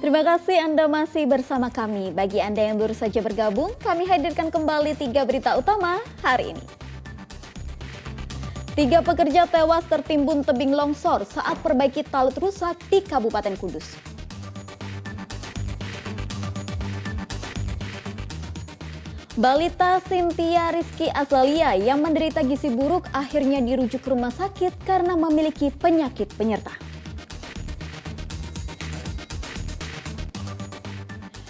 Terima kasih Anda masih bersama kami. Bagi Anda yang baru saja bergabung, kami hadirkan kembali 3 berita utama hari ini. 3 pekerja tewas tertimbun tebing longsor saat perbaiki talut rusak di Kabupaten Kudus. Balita Cynthia Rizky Azalia yang menderita gizi buruk akhirnya dirujuk ke rumah sakit karena memiliki penyakit penyerta.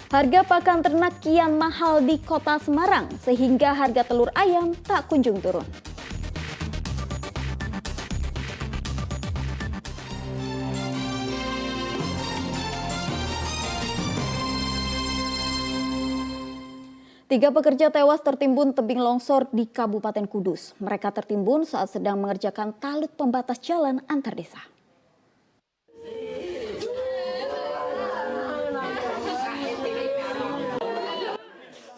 Harga pakan ternak kian mahal di Kota Semarang sehingga harga telur ayam tak kunjung turun. Tiga pekerja tewas tertimbun tebing longsor di Kabupaten Kudus. Mereka tertimbun saat sedang mengerjakan talut pembatas jalan antar desa.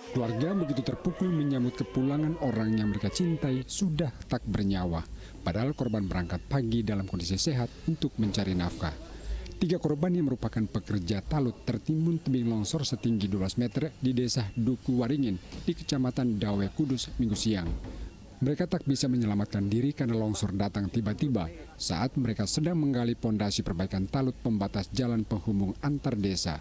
Keluarga begitu terpukul menyambut kepulangan orang yang mereka cintai sudah tak bernyawa. Padahal korban berangkat pagi dalam kondisi sehat untuk mencari nafkah. 3 korban yang merupakan pekerja talut tertimbun tebing longsor setinggi 12 meter di desa Duku Waringin di Kecamatan Dawe Kudus Minggu siang. Mereka tak bisa menyelamatkan diri karena longsor datang tiba-tiba saat mereka sedang menggali pondasi perbaikan talut pembatas jalan penghubung antar desa.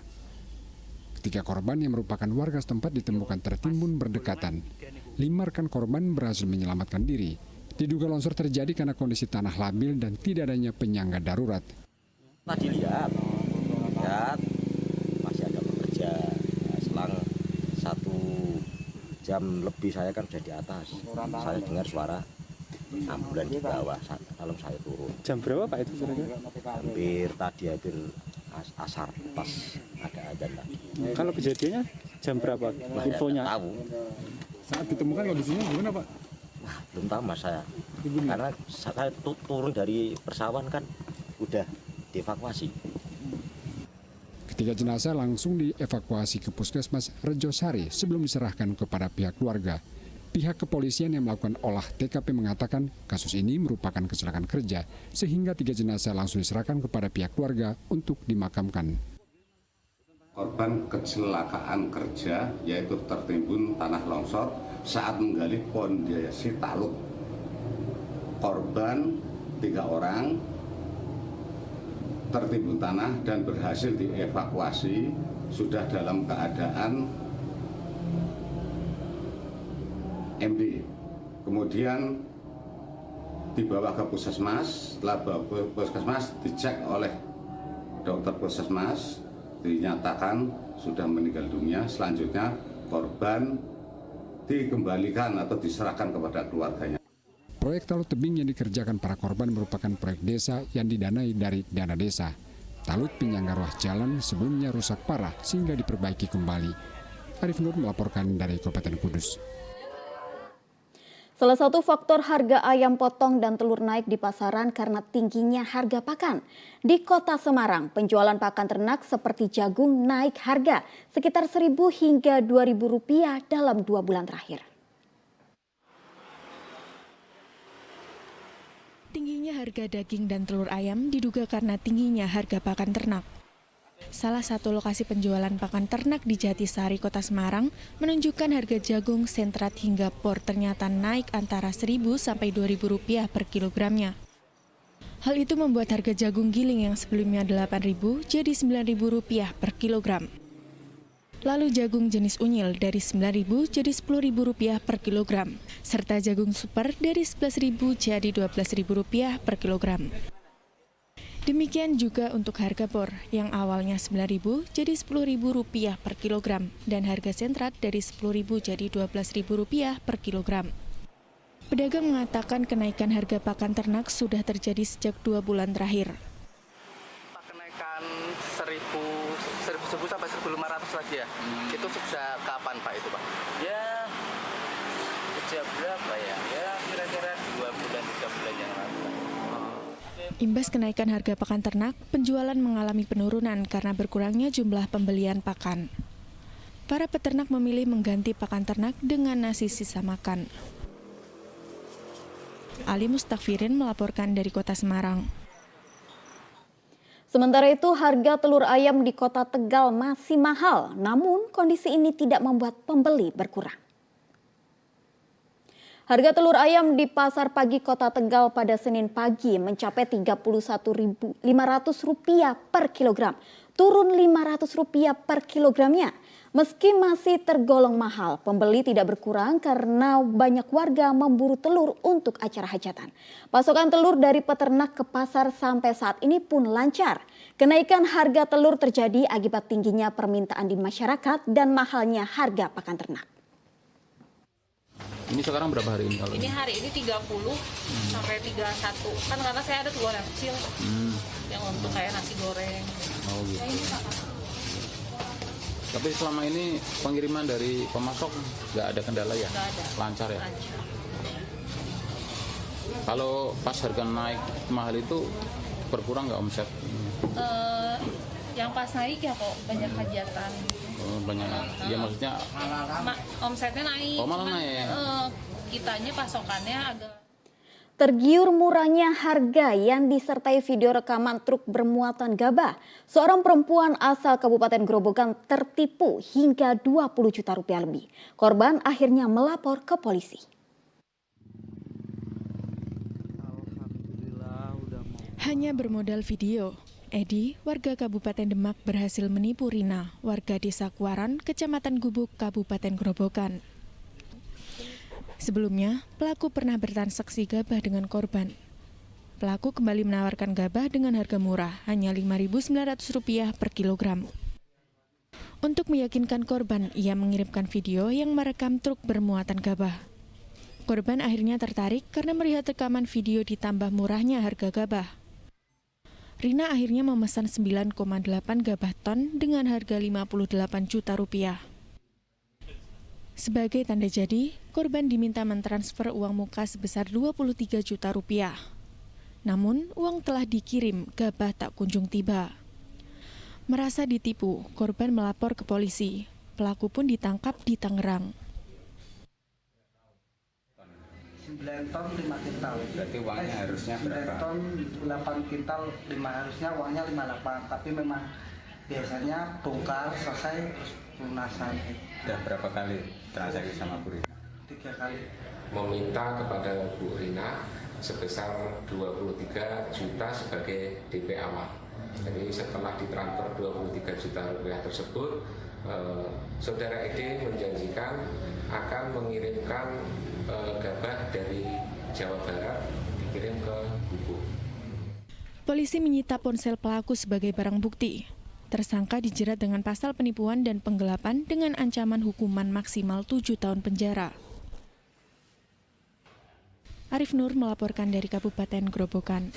Ketiga korban yang merupakan warga setempat ditemukan tertimbun berdekatan. 5 rekan korban berhasil menyelamatkan diri. Diduga longsor terjadi karena kondisi tanah labil dan tidak adanya penyangga darurat. Tadi lihat masih ada pekerja. Selang 1 jam lebih saya kan sudah di atas. Saya dengar suara ambulan di bawah, lalu saya turun. Jam berapa Pak itu kira-kira? Hampir asar pas ada azan tadi. Kalau kejadiannya jam berapa? Infonya? Tahu. Saat ditemukan kondisinya gimana Pak? Wah, belum tahu mas saya. Karena saya turun dari persawahan kan udah dievakuasi. Ketiga jenazah langsung dievakuasi ke Puskesmas Rejosari sebelum diserahkan kepada pihak keluarga. Pihak kepolisian yang melakukan olah TKP mengatakan kasus ini merupakan kecelakaan kerja sehingga 3 jenazah langsung diserahkan kepada pihak keluarga untuk dimakamkan. Korban kecelakaan kerja yaitu tertimbun tanah longsor saat menggali pondasi talut. Korban 3 orang tertimbun tanah dan berhasil dievakuasi, sudah dalam keadaan MD. Kemudian dibawa ke puskesmas, setelah bawa ke puskesmas dicek oleh dokter puskesmas, dinyatakan sudah meninggal dunia. Selanjutnya korban dikembalikan atau diserahkan kepada keluarganya. Proyek talut tebing yang dikerjakan para korban merupakan proyek desa yang didanai dari dana desa. Talut penyangga ruas jalan sebelumnya rusak parah sehingga diperbaiki kembali. Arif Nur melaporkan dari Kabupaten Kudus. Salah satu faktor harga ayam potong dan telur naik di pasaran karena tingginya harga pakan. Di Kota Semarang, penjualan pakan ternak seperti jagung naik harga sekitar Rp1.000 hingga Rp2.000 dalam 2 bulan terakhir. Tingginya harga daging dan telur ayam diduga karena tingginya harga pakan ternak. Salah satu lokasi penjualan pakan ternak di Jatisari, Kota Semarang, menunjukkan harga jagung, sentrat hingga por ternyata naik antara Rp1.000 sampai Rp2.000 per kilogramnya. Hal itu membuat harga jagung giling yang sebelumnya Rp8.000 jadi Rp9.000 per kilogram. Lalu jagung jenis unyil dari Rp9.000 jadi Rp10.000 per kilogram, serta jagung super dari Rp11.000 jadi Rp12.000 per kilogram. Demikian juga untuk harga por yang awalnya Rp9.000 jadi Rp10.000 per kilogram dan harga sentrat dari Rp10.000 jadi Rp12.000 per kilogram. Pedagang mengatakan kenaikan harga pakan ternak sudah terjadi sejak 2 bulan terakhir. Kenaikan 1.000 sampai 1.500 lagi ya. Itu sejak kapan Pak itu Pak? Ya sejak berapa ya? Ya kira-kira 2 bulan 3 bulan yang lalu. Imbas kenaikan harga pakan ternak, penjualan mengalami penurunan karena berkurangnya jumlah pembelian pakan. Para peternak memilih mengganti pakan ternak dengan nasi sisa makan. Ali Mustakfirin melaporkan dari Kota Semarang. Sementara itu, harga telur ayam di Kota Tegal masih mahal, namun kondisi ini tidak membuat pembeli berkurang. Harga telur ayam di Pasar Pagi Kota Tegal pada Senin pagi mencapai Rp31.500 per kilogram, turun Rp500 per kilogramnya. Meski masih tergolong mahal, pembeli tidak berkurang karena banyak warga memburu telur untuk acara hajatan. Pasokan telur dari peternak ke pasar sampai saat ini pun lancar. Kenaikan harga telur terjadi akibat tingginya permintaan di masyarakat dan mahalnya harga pakan ternak. Ini sekarang berapa hari ini? Kalau ini hari ini 30 sampai 31. Kan karena saya ada telur yang kecil. Yang untuk kayak nasi goreng. Oh gitu. Tapi selama ini pengiriman dari pemasok nggak ada kendala ya? Nggak ada. Lancar ya? Lancar. Kalau pas harga naik mahal itu berkurang nggak omset? Yang pas naik ya kok banyak hajatan. Oh, banyak. Ya maksudnya Omsetnya naik. Oh, malah naik. Kitanya pasokannya agak. Tergiur murahnya harga yang disertai video rekaman truk bermuatan gabah, seorang perempuan asal Kabupaten Grobogan tertipu hingga Rp20 juta lebih. Korban akhirnya melapor ke polisi. Hanya bermodal video, Edi, warga Kabupaten Demak berhasil menipu Rina, warga Desa Kuaran, Kecamatan Gubuk, Kabupaten Grobogan. Sebelumnya, pelaku pernah bertransaksi gabah dengan korban. Pelaku kembali menawarkan gabah dengan harga murah, hanya Rp5.900 per kilogram. Untuk meyakinkan korban, ia mengirimkan video yang merekam truk bermuatan gabah. Korban akhirnya tertarik karena melihat rekaman video ditambah murahnya harga gabah. Rina akhirnya memesan 9,8 gabah ton dengan harga Rp58 juta. Sebagai tanda jadi, korban diminta mentransfer uang muka sebesar Rp23 juta. Namun, uang telah dikirim, gabah tak kunjung tiba. Merasa ditipu, korban melapor ke polisi. Pelaku pun ditangkap di Tangerang. 9 ton 5 kintal. Berarti uangnya harusnya berapa? 9 ton 8 kintal, harusnya uangnya 58. Tapi memang biasanya bongkar selesai lunasan. Sudah berapa kali transaksi sama Bu Rina? 3 kali. Meminta kepada Bu Rina sebesar 23 juta sebagai DP awal. Jadi setelah ditransfer 23 juta rupiah tersebut, Saudara Ede menjanjikan akan mengirimkan gabah dari Jawa Barat dikirim ke Gubuk. Polisi menyita ponsel pelaku sebagai barang bukti. Tersangka dijerat dengan pasal penipuan dan penggelapan dengan ancaman hukuman maksimal 7 tahun penjara. Arif Nur melaporkan dari Kabupaten Grobogan.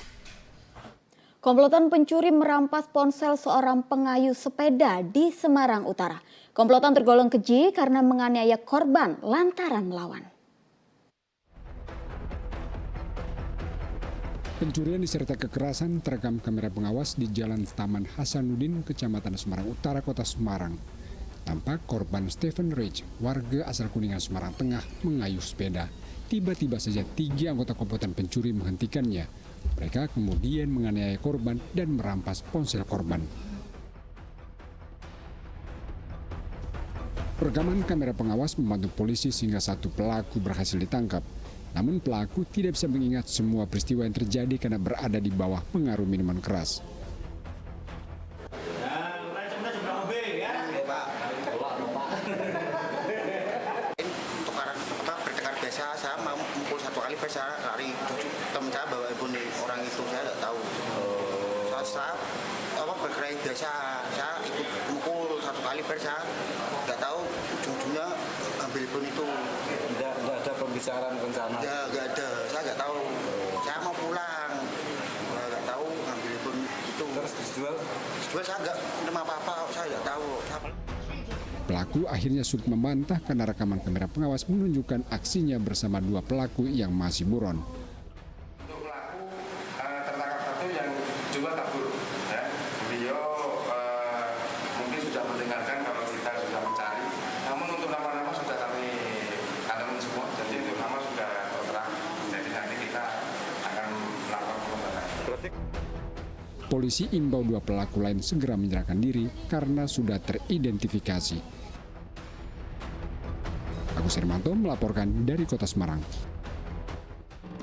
Komplotan pencuri merampas ponsel seorang pengayuh sepeda di Semarang Utara. Komplotan tergolong keji karena menganiaya korban lantaran melawan. Pencurian disertai kekerasan terekam kamera pengawas di Jalan Taman Hasanuddin, Kecamatan Semarang Utara, Kota Semarang. Tampak korban Stephen Rich, warga asal Kuningan, Semarang Tengah, mengayuh sepeda. Tiba-tiba saja 3 anggota komplotan pencuri menghentikannya. Mereka kemudian menganiaya korban dan merampas ponsel korban. Rekaman kamera pengawas membantu polisi sehingga 1 pelaku berhasil ditangkap. Namun pelaku tidak bisa mengingat semua peristiwa yang terjadi karena berada di bawah pengaruh minuman keras. Bertengkar biasa, saya mau mukul 1 kali, saya lari. Teman saya bawa ibu nih, orang itu saya nggak tahu. Saya berkelahi biasa, saya ikut mukul 1 kali, saya nggak tahu ujung-ujungnya ambil ibu itu. Nggak ada pembicaraan rencana? Ya nggak ada, saya nggak tahu. Saya mau pulang, nggak tahu ambil ibu itu. Terus dijual? Dijual saya nggak terima apa-apa, saya nggak tahu. Pelaku akhirnya sulit membantah karena rekaman kamera pengawas menunjukkan aksinya bersama 2 pelaku yang masih buron. Untuk pelaku tertangkap 1 yang juga kabur. Ya. Beliau mungkin sudah mendengarkan kalau kita sudah mencari. Namun untuk nama-nama sudah kami katakan semua. Jadi untuk nama sudah terang. Jadi nanti kita akan melakukan pengembangan. Polisi imbau 2 pelaku lain segera menyerahkan diri karena sudah teridentifikasi. Agus Hermanto melaporkan dari Kota Semarang.